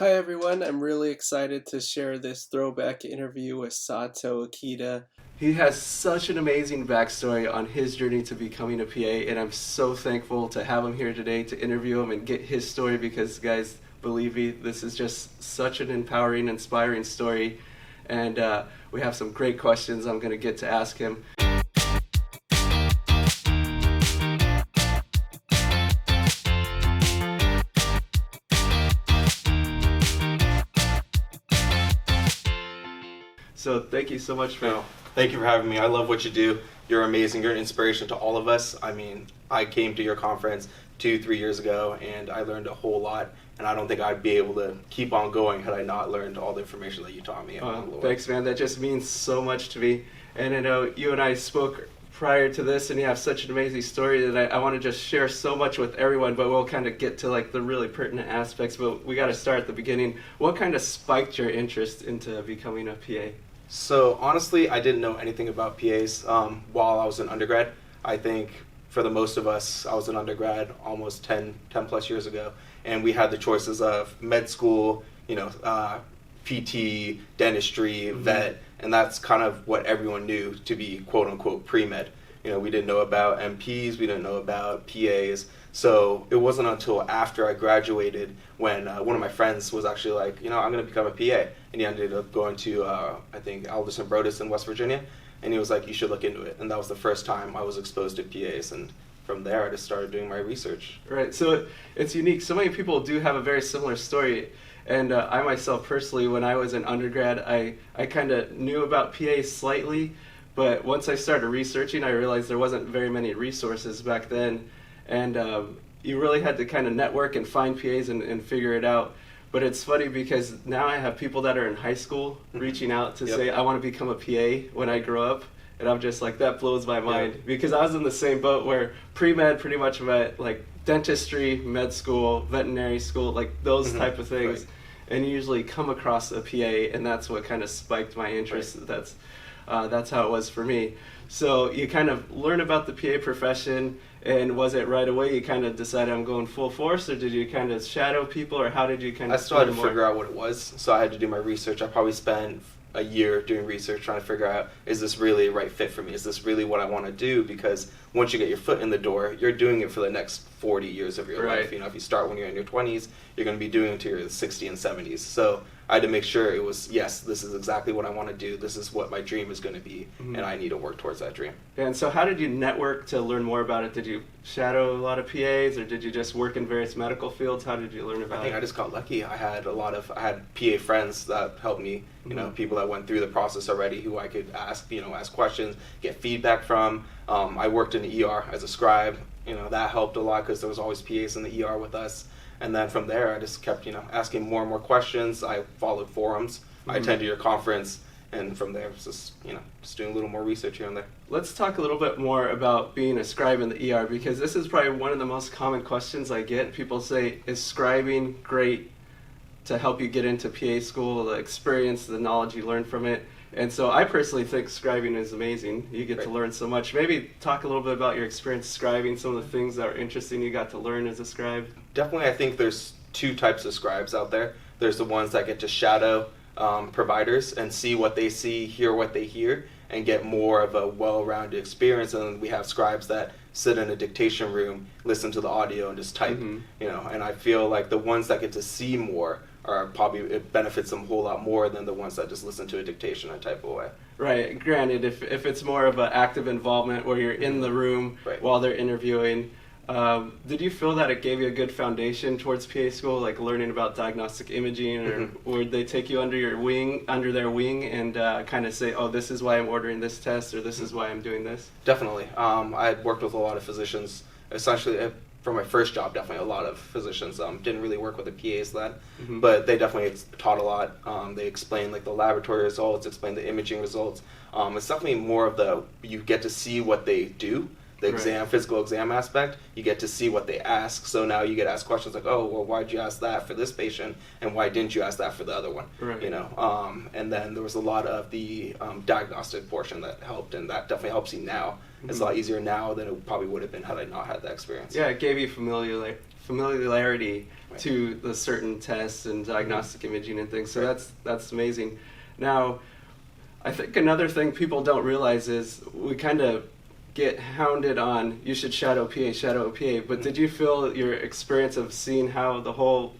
Hi everyone, I'm really excited to share this throwback interview with Sato Ikeda. He has such an amazing backstory on his journey to becoming a PA, and I'm so thankful to have him here today to interview him and get his story because, guys, believe me, this is just such an empowering, inspiring story, and we have some great questions I'm going to get to ask him. So thank you so much for... Thank you for having me. I love what you do. You're amazing. You're an inspiration to all of us. I mean, I came to your conference 2-3 years ago, and I learned a whole lot, and I don't think I'd be able to keep on going had I not learned all the information that you taught me. Thanks, man. That just means so much to me. And I know you and I spoke prior to this, and you have such an amazing story that I want to just share so much with everyone, but we'll kind of get to like the really pertinent aspects, but we got to start at the beginning. What kind of spiked your interest into becoming a PA? So honestly, I didn't know anything about PAs while I was in undergrad. I think for the most of us, I was an undergrad almost 10 plus years ago, and we had the choices of med school, PT, dentistry, vet, and that's kind of what everyone knew to be quote unquote pre-med. We didn't know about MPs, we didn't know about PAs. So it wasn't until after I graduated when one of my friends was actually like, I'm going to become a PA. And he ended up going to, I think, Alderson Broadus in West Virginia. And he was like, you should look into it. And that was the first time I was exposed to PAs. And from there, I just started doing my research. Right. So it's unique. So many people do have a very similar story. And I myself personally, when I was an undergrad, I kind of knew about PAs slightly. But once I started researching, I realized there wasn't very many resources back then. And you really had to kind of network and find PAs and figure it out. But it's funny because now I have people that are in high school reaching out to say, I want to become a PA when I grow up. And I'm just like, that blows my mind. Because I was in the same boat where pre-med pretty much meant like dentistry, med school, veterinary school, like those type of things. Right. And you usually come across a PA, and that's what kind of spiked my interest. Right. That's how it was for me. So you kind of learn about the PA profession, and was it right away you kind of decided I'm going full force, or did you kind of shadow people, or how did you kind of... I still had to figure out what it was, so I had to do my research. I probably spent a year doing research trying to figure out, is this really a right fit for me? Is this really what I want to do? Because once you get your foot in the door, you're doing it for the next 40 years of your life. If you start when you're in your 20s, you're going to be doing it to your 60s and 70s. So I had to make sure it was, yes, this is exactly what I want to do. This is what my dream is going to be, and I need to work towards that dream. And so how did you network to learn more about it? Did you shadow a lot of PAs, or did you just work in various medical fields? How did you learn about it? I think I just got lucky. I had PA friends that helped me, people that went through the process already who I could ask questions, get feedback from. I worked in the ER as a scribe. That helped a lot because there was always PAs in the ER with us. And then from there, I just kept, asking more and more questions. I followed forums. I attended your conference. And from there, it was just doing a little more research here and there. Let's talk a little bit more about being a scribe in the ER, because this is probably one of the most common questions I get. People say, is scribing great to help you get into PA school, the experience, the knowledge you learn from it? And so I personally think scribing is amazing. You get to learn so much. Maybe talk a little bit about your experience scribing, some of the things that are interesting you got to learn as a scribe. Definitely, I think there's two types of scribes out there. There's the ones that get to shadow providers and see what they see, hear what they hear, and get more of a well-rounded experience. And then we have scribes that sit in a dictation room, listen to the audio, and just type. And I feel like the ones that get to see more are probably, it benefits them a whole lot more than the ones that just listen to a dictation and type away. Right. Granted, if it's more of an active involvement where you're in the room while they're interviewing, did you feel that it gave you a good foundation towards PA school, like learning about diagnostic imaging, or would they take you under their wing, and kind of say, oh, this is why I'm ordering this test, or this is why I'm doing this? Definitely. I had worked with a lot of physicians, essentially. For my first job, definitely a lot of physicians didn't really work with the PAs then, but they definitely taught a lot. They explained like the laboratory results, explained the imaging results. It's definitely more of you get to see what they do, the physical exam aspect. You get to see what they ask. So now you get asked questions like, oh, well, why'd you ask that for this patient, and why didn't you ask that for the other one? And then there was a lot of the diagnostic portion that helped, and that definitely helps you now. It's a lot easier now than it probably would have been had I not had that experience. Yeah, it gave you familiarity Right. to the certain tests and diagnostic imaging and things. So that's amazing. Now, I think another thing people don't realize is we kind of get hounded on, you should shadow PA, but did you feel your experience of seeing how the whole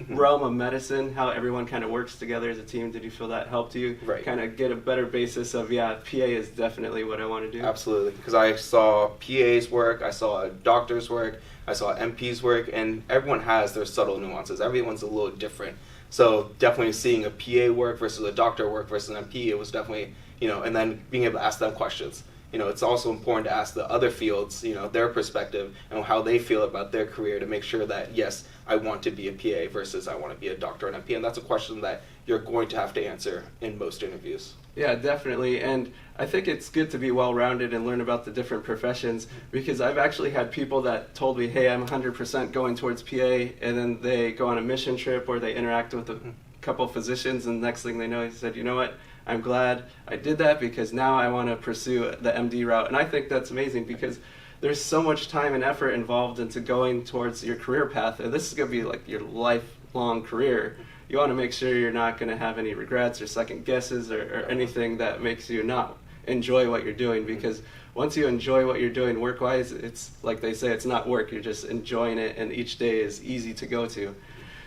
realm of medicine, how everyone kind of works together as a team, did you feel that helped you kind of get a better basis of, PA is definitely what I want to do? Absolutely, because I saw PAs work, I saw doctors work, I saw MPs work, and everyone has their subtle nuances. Everyone's a little different. So definitely seeing a PA work versus a doctor work versus an MP, it was definitely, and then being able to ask them questions. It's also important to ask the other fields, their perspective and how they feel about their career to make sure that, yes, I want to be a PA versus I want to be a doctor and MP. And that's a question that you're going to have to answer in most interviews. Yeah, definitely. And I think it's good to be well-rounded and learn about the different professions, because I've actually had people that told me, hey, I'm 100% going towards PA, and then they go on a mission trip or they interact with a couple physicians, and the next thing they know, he said, you know what? I'm glad I did that because now I want to pursue the MD route. And I think that's amazing because there's so much time and effort involved into going towards your career path. And this is going to be like your lifelong career. You want to make sure you're not going to have any regrets or second guesses or anything that makes you not enjoy what you're doing, because once you enjoy what you're doing work-wise, it's like they say, it's not work. You're just enjoying it, and each day is easy to go to.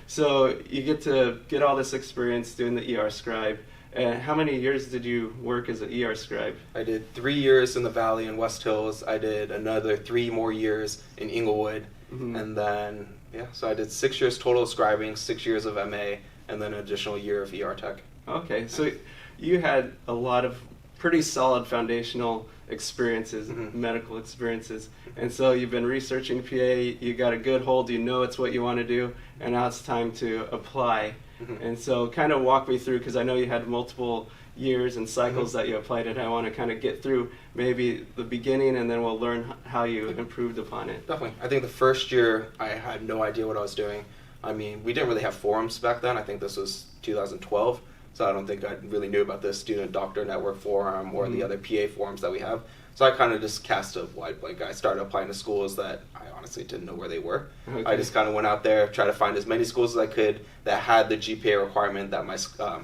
So you get to get all this experience doing the ER scribe. How many years did you work as an ER scribe? I did 3 years in the Valley in West Hills. I did another 3 more years in Inglewood. And then, so I did 6 years total of scribing, 6 years of MA, and then an additional year of ER tech. Okay, so you had a lot of pretty solid foundational experiences, medical experiences. And so you've been researching PA, you got a good hold, you know it's what you want to do, and now it's time to apply. And so kind of walk me through, because I know you had multiple years and cycles that you applied it. I want to kind of get through maybe the beginning, and then we'll learn how you improved upon it. Definitely. I think the first year I had no idea what I was doing. I mean, we didn't really have forums back then. I think this was 2012. So I don't think I really knew about the Student Doctor Network forum or the other PA forums that we have. So I kind of just cast a wide blank. I started applying to schools that I honestly didn't know where they were. Okay. I just kind of went out there, tried to find as many schools as I could that had the GPA requirement that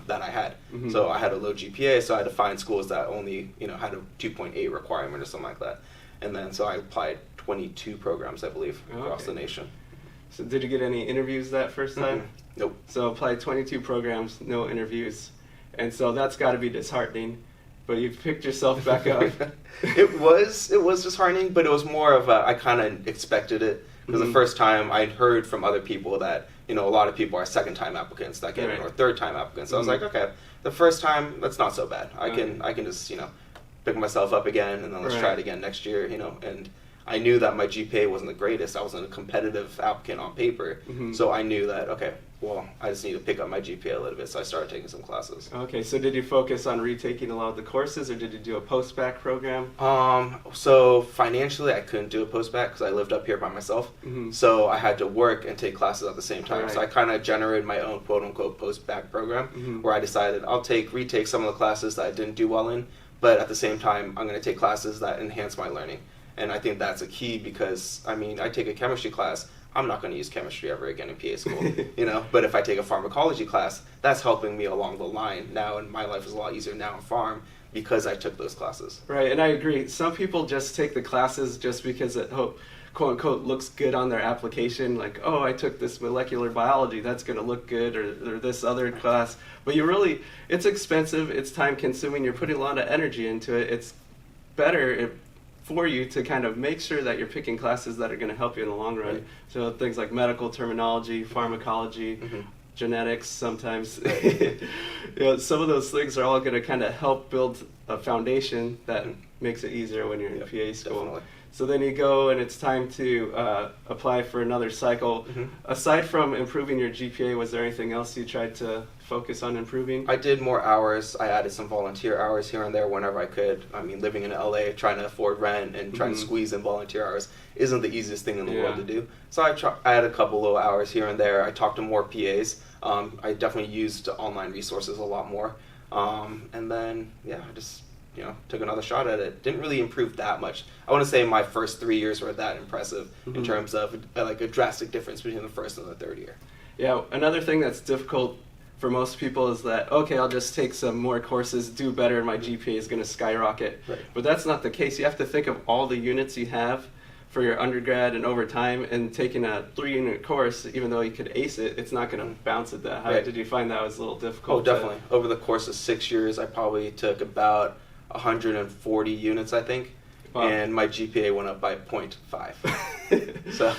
that I had. So I had a low GPA, so I had to find schools that only had a 2.8 requirement or something like that. And then so I applied 22 programs, I believe, across the nation. So did you get any interviews that first time? Nope. So applied 22 programs, no interviews. And so that's got to be disheartening. But you've picked yourself back up. It was disheartening, but it was more of I kind of expected it. Because the first time I'd heard from other people that, a lot of people are second-time applicants that get in, or third-time applicants. So I was like, okay, the first time, that's not so bad. I can just, pick myself up again, and then let's try it again next year, and I knew that my GPA wasn't the greatest. I wasn't a competitive applicant on paper. So I knew that, okay, well, I just need to pick up my GPA a little bit. So I started taking some classes. Okay, so did you focus on retaking a lot of the courses, or did you do a post-bac program? So financially, I couldn't do a post-bac because I lived up here by myself. So I had to work and take classes at the same time. So I kind of generated my own quote-unquote post-bac program where I decided I'll retake some of the classes that I didn't do well in, but at the same time, I'm going to take classes that enhance my learning. And I think that's a key because, I take a chemistry class, I'm not going to use chemistry ever again in PA school, But if I take a pharmacology class, that's helping me along the line now, and my life is a lot easier now in pharm because I took those classes. Right, and I agree. Some people just take the classes just because it, quote-unquote, looks good on their application, like, oh, I took this molecular biology, that's going to look good, or this other class. But it's expensive, it's time-consuming, you're putting a lot of energy into it. It's better for you to kind of make sure that you're picking classes that are going to help you in the long run. Right. So things like medical terminology, pharmacology, genetics sometimes. Some of those things are all going to kind of help build a foundation that makes it easier when you're in PA school. Definitely. So then you go and it's time to apply for another cycle. Aside from improving your GPA, was there anything else you tried to focus on improving? I did more hours. I added some volunteer hours here and there whenever I could. Living in LA, trying to afford rent and trying to squeeze in volunteer hours isn't the easiest thing in the world to do. So I added a couple little hours here and there. I talked to more PAs. I definitely used online resources a lot more. And then, I just took another shot at it. Didn't really improve that much. I want to say my first 3 years were that impressive in terms of like a drastic difference between the first and the third year. Yeah, another thing that's difficult for most people is that, okay, I'll just take some more courses, do better, and my GPA is going to skyrocket. Right. But that's not the case. You have to think of all the units you have for your undergrad and over time, and taking a 3-unit course, even though you could ace it, it's not going to bounce it that high. Right. Did you find that was a little difficult? Oh, definitely. Over the course of 6 years, I probably took about 140 units, I think. Wow. And my GPA went up by 0.5. So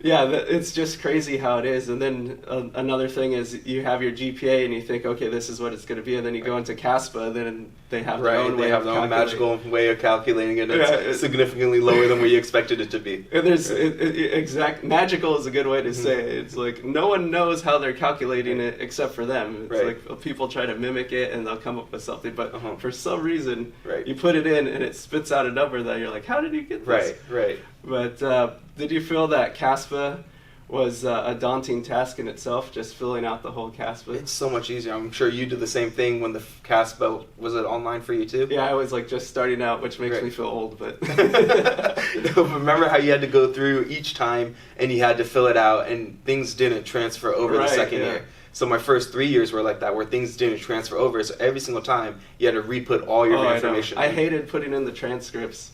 yeah, it's just crazy how it is. And then another thing is you have your GPA and you think, okay, this is what it's going to be, and then you go into CASPA, then they have their own way. They have their own magical way of calculating it. It's significantly lower than what you expected it to be. And there's magical is a good way to say it. It's like no one knows how they're calculating it except for them. It's like people try to mimic it and they'll come up with something, but for some reason you put it in and it spits out a number that you're like, how did you get this? Right. But did you feel that CASPA was a daunting task in itself, just filling out the whole CASPA? It's so much easier. I'm sure you did the same thing when the CASPA, was it online for you too? Yeah, I was like just starting out, which makes me feel old, but... Remember how you had to go through each time and you had to fill it out and things didn't transfer over the second year. So my first 3 years were like that, where things didn't transfer over. So every single time you had to re-put all your information. I hated putting in the transcripts.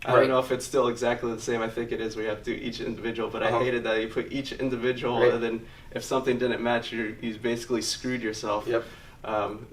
I don't know if it's still exactly the same. I think it is. We have to do each individual, but I hated that you put each individual, and then if something didn't match, you basically screwed yourself. Yep.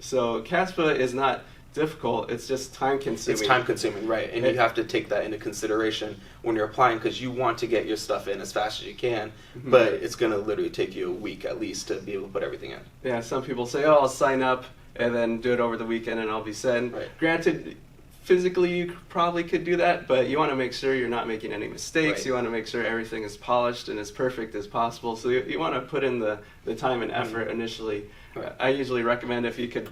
So CASPA is not difficult. It's just time consuming. It's time consuming, right? And you have to take that into consideration when you're applying, because you want to get your stuff in as fast as you can, but it's going to literally take you a week at least to be able to put everything in. Yeah. Some people say, "Oh, I'll sign up and then do it over the weekend, and I'll be set." Granted, physically you probably could do that, but you want to make sure you're not making any mistakes. You want to make sure everything is polished and as perfect as possible. So you want to put in the time and effort initially. I usually recommend if you could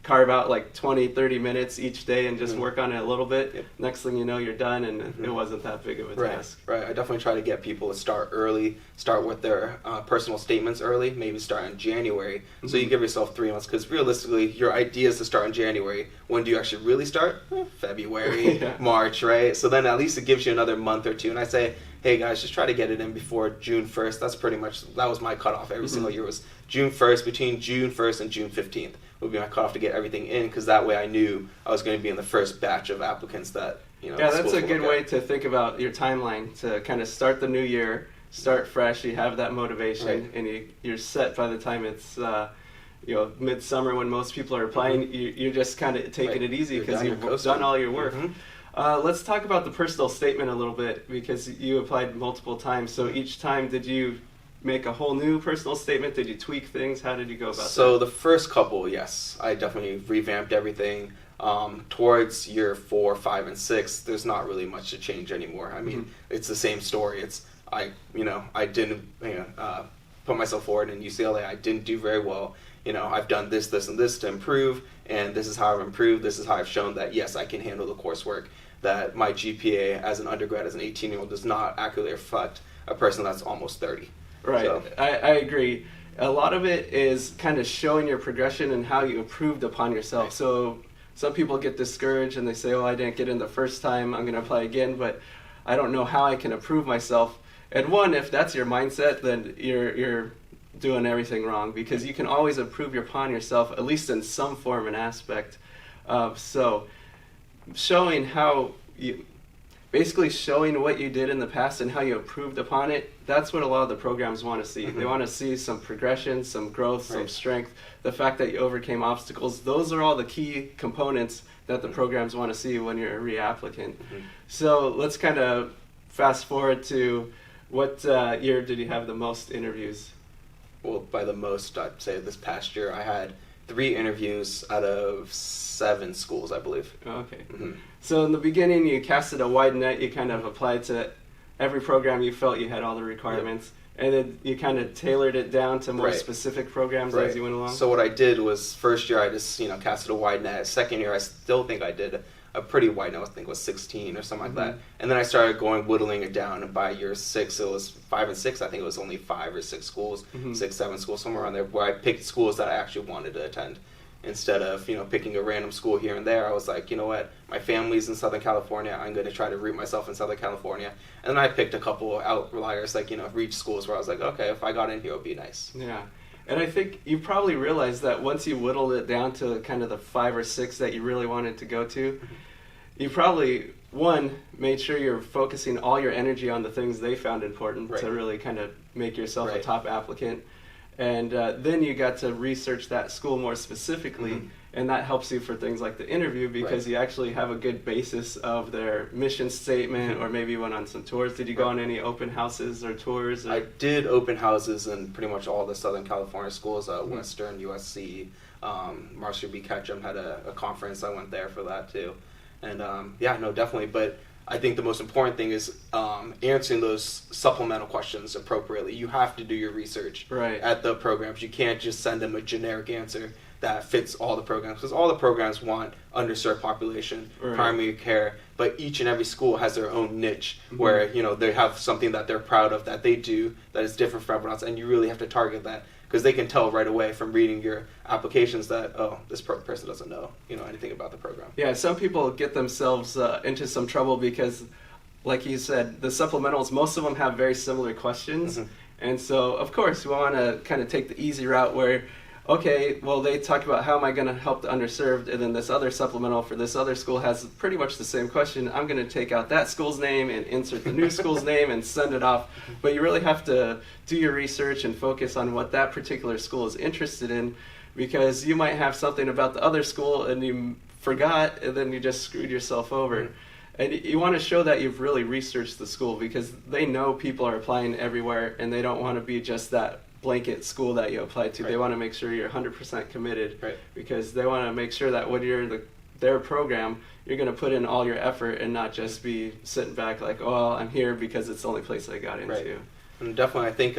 carve out like 20-30 minutes each day and just work on it a little bit. Next thing you know, you're done, and it wasn't that big of a task. Right. I definitely try to get people to start early, start with their personal statements early, maybe start in January. So you give yourself 3 months, because realistically, your idea is to start in January. When do you actually really start? February, March, right? So then at least it gives you another month or two. And I say, hey guys, just try to get it in before June 1st. That's pretty much, that was my cutoff every single year, was June 1st, between June 1st and June 15th would be my cutoff to get everything in, because that way I knew I was going to be in the first batch of applicants that, that's a good way to think about your timeline, to kind of start the new year, start fresh, you have that motivation, and you're set by the time it's midsummer when most people are applying. You're just kind of taking it easy because you've done all your work. Let's talk about the personal statement a little bit, because you applied multiple times. So each time, did you make a whole new personal statement? Did you tweak things? How did you go about that? So the first couple, yes, I definitely revamped everything. Towards year 4, 5, and 6, there's not really much to change anymore. I mean, it's the same story. It's I didn't put myself forward in UCLA. I didn't do very well. I've done this, and this to improve, and this is how I've improved. This is how I've shown that, yes, I can handle the coursework, that my GPA as an undergrad, as an 18-year-old, does not accurately reflect a person that's almost 30. Right. So. I agree. A lot of it is kind of showing your progression and how you improved upon yourself. Right. So some people get discouraged and they say, I didn't get in the first time, I'm going to apply again, but I don't know how I can improve myself. And one, if that's your mindset, then you're doing everything wrong, because you can always improve upon yourself, at least in some form and aspect. So showing how you... basically showing what you did in the past and how you improved upon it, that's what a lot of the programs want to see. They want to see some progression, some growth, some strength, the fact that you overcame obstacles. Those are all the key components that the programs want to see when you're a reapplicant. So let's kind of fast forward to what year did you have the most interviews? Well, by the most, I'd say this past year I had 3 interviews out of 7 schools, I believe. Okay. So in the beginning, you casted a wide net. You kind of applied to every program you felt you had all the requirements. And then you kind of tailored it down to more specific programs as you went along? So what I did was, first year I just casted a wide net. Second year I still think I did a pretty wide net. I think it was 16 or something like that. And then I started whittling it down. And by year 6, it was 5 and 6. I think it was only 5 or 6 schools, 6, 7 schools, somewhere around there, where I picked schools that I actually wanted to attend. instead of picking a random school here and there. I was like, you know what, my family's in Southern California, I'm going to try to root myself in Southern California. And then I picked a couple outliers, like reach schools where I was like, okay, if I got in here, it would be nice. Yeah. And I think you probably realized that once you whittled it down to kind of the 5 or 6 that you really wanted to go to, you probably, one, made sure you're focusing all your energy on the things they found important to really kind of make yourself a top applicant. And then you got to research that school more specifically, and that helps you for things like the interview because you actually have a good basis of their mission statement, or maybe you went on some tours. Did you go on any open houses or tours? Or? I did open houses in pretty much all the Southern California schools, Western, USC, Marshall B. Ketchum had a conference. I went there for that too. And definitely. But I think the most important thing is answering those supplemental questions appropriately. You have to do your research at the programs. You can't just send them a generic answer that fits all the programs, because all the programs want underserved population, primary care, but each and every school has their own niche where they have something that they're proud of that they do that is different from everyone else, and you really have to target that. Because they can tell right away from reading your applications that, this person doesn't know anything about the program. Yeah, some people get themselves into some trouble because, like you said, the supplementals, most of them have very similar questions. And so, of course, we want to kind of take the easy route where, okay, well, they talk about how am I going to help the underserved, and then this other supplemental for this other school has pretty much the same question. I'm going to take out that school's name and insert the new school's name and send it off. But you really have to do your research and focus on what that particular school is interested in, because you might have something about the other school and you forgot, and then you just screwed yourself over. And you want to show that you've really researched the school, because they know people are applying everywhere, and they don't want to be just that blanket school that you apply to. They want to make sure you're 100% committed, because they want to make sure that when you're their program, you're going to put in all your effort and not just be sitting back like, oh, I'm here because it's the only place I got into. And definitely, I think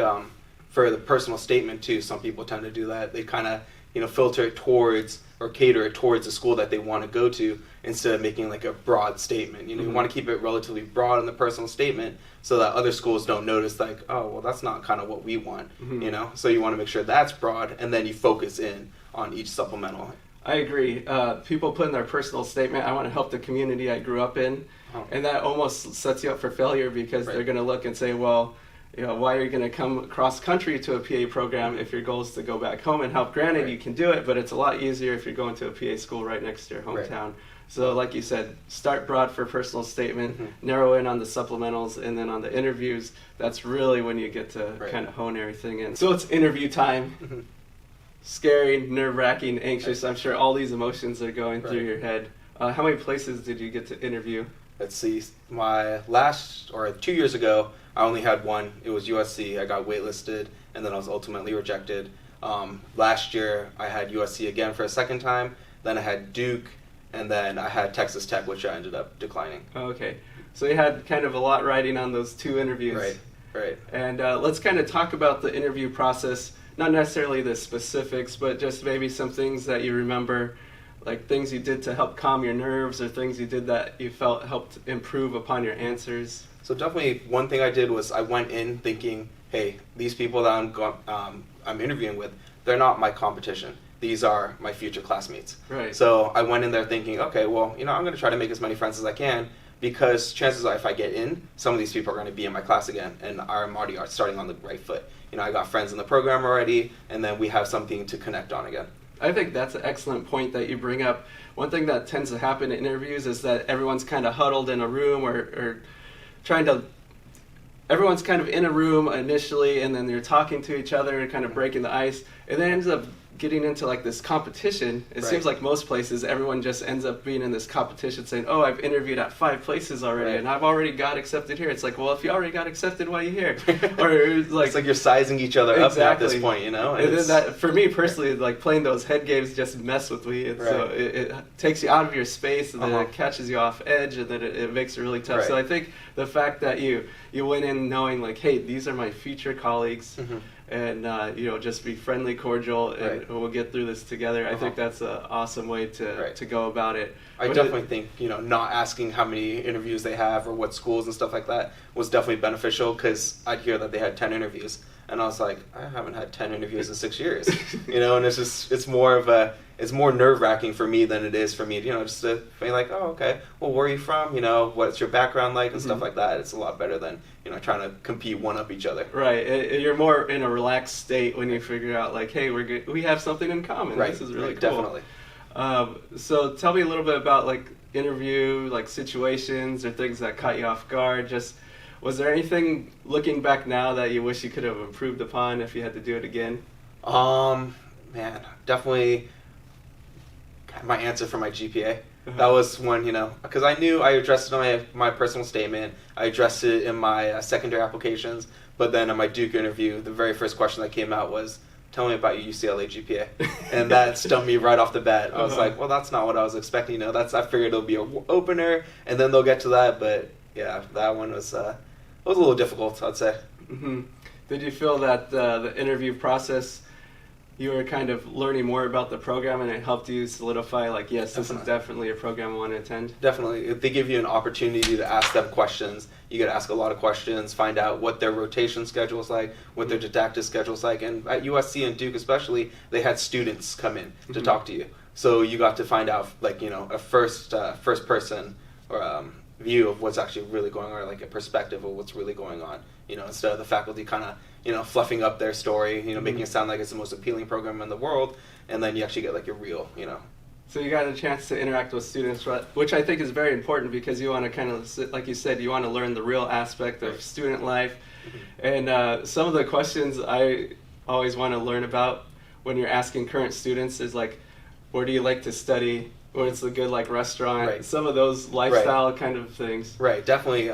for the personal statement too, some people tend to do that. They kind of filter it towards or cater it towards the school that they want to go to, instead of making like a broad statement. You want to keep it relatively broad in the personal statement so that other schools don't notice like, oh, well, that's not kind of what we want, So you want to make sure that's broad, and then you focus in on each supplemental. I agree. People put in their personal statement, I want to help the community I grew up in, and that almost sets you up for failure, because they're going to look and say, well, why are you going to come across country to a PA program if your goal is to go back home and help? Granted, you can do it, but it's a lot easier if you're going to a PA school right next to your hometown. So like you said, start broad for personal statement, narrow in on the supplementals, and then on the interviews, that's really when you get to kind of hone everything in. So it's interview time. Scary, nerve-wracking, anxious. I'm sure all these emotions are going through your head. How many places did you get to interview? Let's see, my 2 years ago, I only had one. It was USC. I got waitlisted, and then I was ultimately rejected. Last year, I had USC again for a second time. Then I had Duke, and then I had Texas Tech, which I ended up declining. Okay. So you had kind of a lot riding on those 2 interviews. Right. And let's kind of talk about the interview process, not necessarily the specifics, but just maybe some things that you remember, like things you did to help calm your nerves, or things you did that you felt helped improve upon your answers. So definitely one thing I did was I went in thinking, hey, these people that I'm interviewing with, they're not my competition. These are my future classmates. So I went in there thinking, okay, well, I'm going to try to make as many friends as I can, because chances are if I get in, some of these people are going to be in my class again, and I'm already starting on the right foot. I got friends in the program already, and then we have something to connect on again. I think that's an excellent point that you bring up. One thing that tends to happen in interviews is that everyone's kind of huddled in a room, or everyone's kind of in a room initially, and then they're talking to each other and kind of breaking the ice, and then ends up getting into like this competition. It seems like most places, everyone just ends up being in this competition saying, oh, I've interviewed at 5 places already, and I've already got accepted here. It's like, well, if you already got accepted, why are you here? Or it's like you're sizing each other up at this point, And then that, for me personally, like playing those head games just mess with me. And so it takes you out of your space, and then it catches you off edge, and then it makes it really tough. So I think the fact that you went in knowing like, hey, these are my future colleagues, and just be friendly, cordial, and we'll get through this together. I think that's an awesome way to go about it. I definitely think not asking how many interviews they have or what schools and stuff like that was definitely beneficial, because I'd hear that they had 10 interviews, and I was like, I haven't had 10 interviews in 6 years, and it's more of a, it's more nerve-wracking for me than it is for me, just to be like, oh, okay, well, where are you from? What's your background like and stuff like that. It's a lot better than, trying to compete one-up each other. Right. You're more in a relaxed state when you figure out, like, hey, we have something in common. Right. This is really right, cool. Definitely. So tell me a little bit about, like, interview, like, situations or things that caught you off guard. Just, was there anything, looking back now, that you wish you could have improved upon if you had to do it again? Man, definitely my answer for my GPA. That was one, because I knew I addressed it in my personal statement. I addressed it in my secondary applications. But then in my Duke interview, the very first question that came out was, tell me about your UCLA GPA. And that stumped me right off the bat. I was like, well, that's not what I was expecting. I figured it'll be an opener, and then they'll get to that. But yeah, that one was a little difficult, I'd say. Mm-hmm. Did you feel that the interview process, you were kind of learning more about the program, and it helped you solidify, like, yes, this is definitely a program I want to attend? Definitely. If they give you an opportunity to ask them questions, you get to ask a lot of questions, find out what their rotation schedule is like, what their didactic schedule is like. And at USC and Duke especially, they had students come in to talk to you. So you got to find out, like, a first person or view of what's actually really going on, or like a perspective of what's really going on, instead of the faculty kind of, fluffing up their story, making it sound like it's the most appealing program in the world, and then you actually get like a real, So you got a chance to interact with students, which I think is very important, because you want to kind of, like you said, you want to learn the real aspect of student life. And some of the questions I always want to learn about when you're asking current students is like, where do you like to study? What's a good, like, restaurant? Right. Some of those lifestyle kind of things. Right, definitely.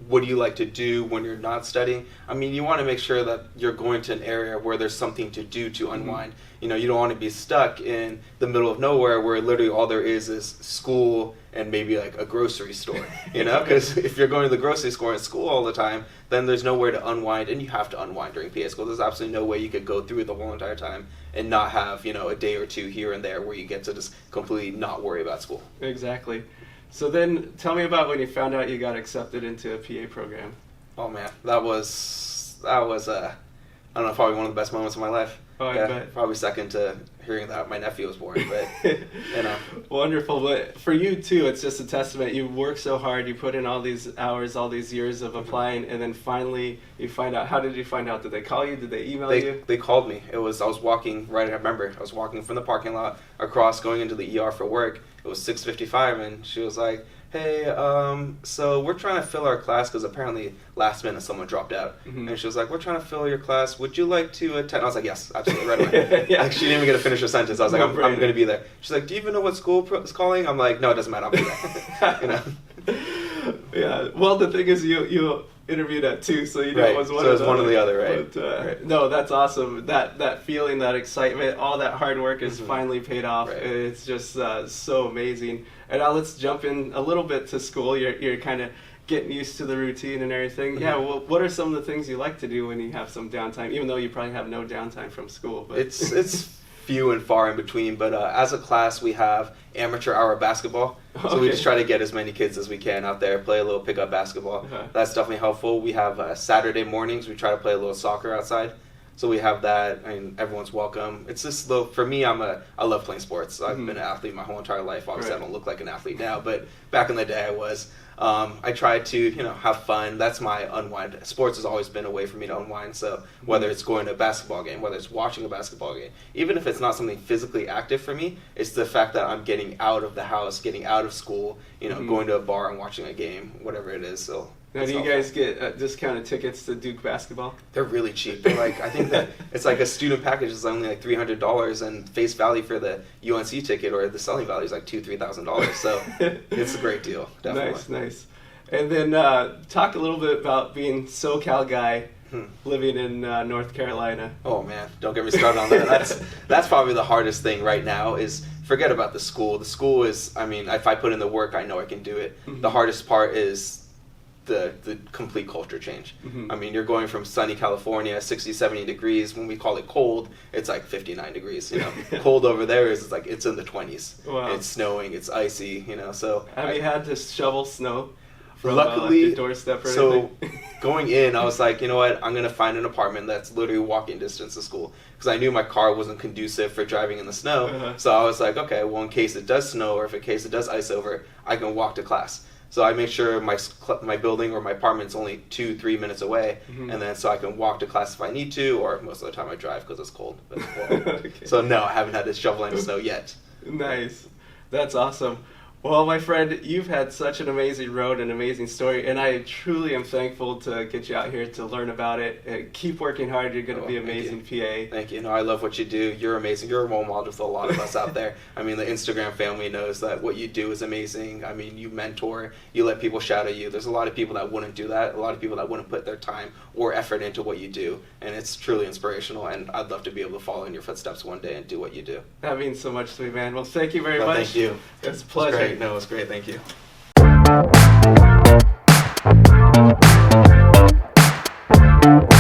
What do you like to do when you're not studying? I mean, you want to make sure that you're going to an area where there's something to do to unwind. You don't want to be stuck in the middle of nowhere where literally all there is school and maybe like a grocery store, because if you're going to the grocery store and school all the time, then there's nowhere to unwind, and you have to unwind during PA school. There's absolutely no way you could go through the whole entire time and not have, a day or two here and there where you get to just completely not worry about school. Exactly. So then tell me about when you found out you got accepted into a PA program. Oh man, that was I don't know, probably one of the best moments of my life. Oh, I bet. Probably second to hearing that my nephew was born, but Wonderful. But for you too, it's just a testament. You work so hard, you put in all these hours, all these years of applying, and then finally you find out. How did you find out? Did they call you? Did they email you? They called me. I was walking, right, I remember, I was walking from the parking lot across, going into the ER for work. It was 6:55, and she was like, hey, so we're trying to fill our class, because apparently last minute someone dropped out. And she was like, we're trying to fill your class. Would you like to attend? I was like, yes, absolutely, right away. Yeah. Like, she didn't even get to finish her sentence. I was like, I'm going to be there. She's like, do you even know what school is calling? I'm like, no, it doesn't matter. I'll be there. Yeah. Well, the thing is, you interviewed at 2, so you know right. it was one so of the one or the other, right? But, right. No, that's awesome. That feeling, that excitement, all that hard work is finally paid off. Right. It's just so amazing. And now let's jump in a little bit to school. You're kind of getting used to the routine and everything. Yeah. Well, what are some of the things you like to do when you have some downtime? Even though you probably have no downtime from school. But it's few and far in between. But as a class, we have amateur hour basketball. So we just try to get as many kids as we can out there, play a little pickup basketball. That's definitely helpful. We have Saturday mornings. We try to play a little soccer outside. So we have that. I mean, everyone's welcome. It's just for me, I love playing sports. I've been an athlete my whole entire life. Obviously, I don't look like an athlete now, but back in the day, I was. I try to, have fun. That's my unwind. Sports has always been a way for me to unwind. So whether it's going to a basketball game, whether it's watching a basketball game, even if it's not something physically active for me, it's the fact that I'm getting out of the house, getting out of school, going to a bar and watching a game, whatever it is. So. Now, do you guys get discounted tickets to Duke basketball? They're really cheap. They're like, I think that it's like a student package is only like $300, and face value for the UNC ticket or the selling value is like $2,000-$3,000. So it's a great deal. Definitely. Nice. And then talk a little bit about being SoCal guy living in North Carolina. Oh man, don't get me started on that. That's probably the hardest thing right now. Is forget about the school. The school is, I mean, if I put in the work, I know I can do it. The hardest part is the complete culture change. I mean, you're going from sunny California, 60, 70 degrees. When we call it cold, it's like 59 degrees. Cold over there is like it's in the 20s. Wow. It's snowing, it's icy. So have you had to shovel snow? from luckily, your doorstep or so anything? going in, I was like, you know what, I'm going to find an apartment that's literally walking distance to school. Because I knew my car wasn't conducive for driving in the snow. So I was like, okay, well, in case it does snow or if in case it does ice over, I can walk to class. So I make sure my building or my apartment's only 2-3 minutes away, and then so I can walk to class if I need to, or most of the time I drive because it's cold. But Okay. So no, I haven't had to shovel any snow yet. Nice. That's awesome. Well, my friend, you've had such an amazing road and amazing story, and I truly am thankful to get you out here to learn about it. Keep working hard. You're going to be amazing, PA. Thank you. No, I love what you do. You're amazing. You're a role model to a lot of us out there. I mean, the Instagram family knows that what you do is amazing. I mean, you mentor. You let people shout at you. There's a lot of people that wouldn't do that. A lot of people that wouldn't put their time or effort into what you do, and it's truly inspirational, and I'd love to be able to follow in your footsteps one day and do what you do. That means so much to me, man. Well, thank you very much. Thank you. It's a pleasure. It was great. No, it was great. Thank you.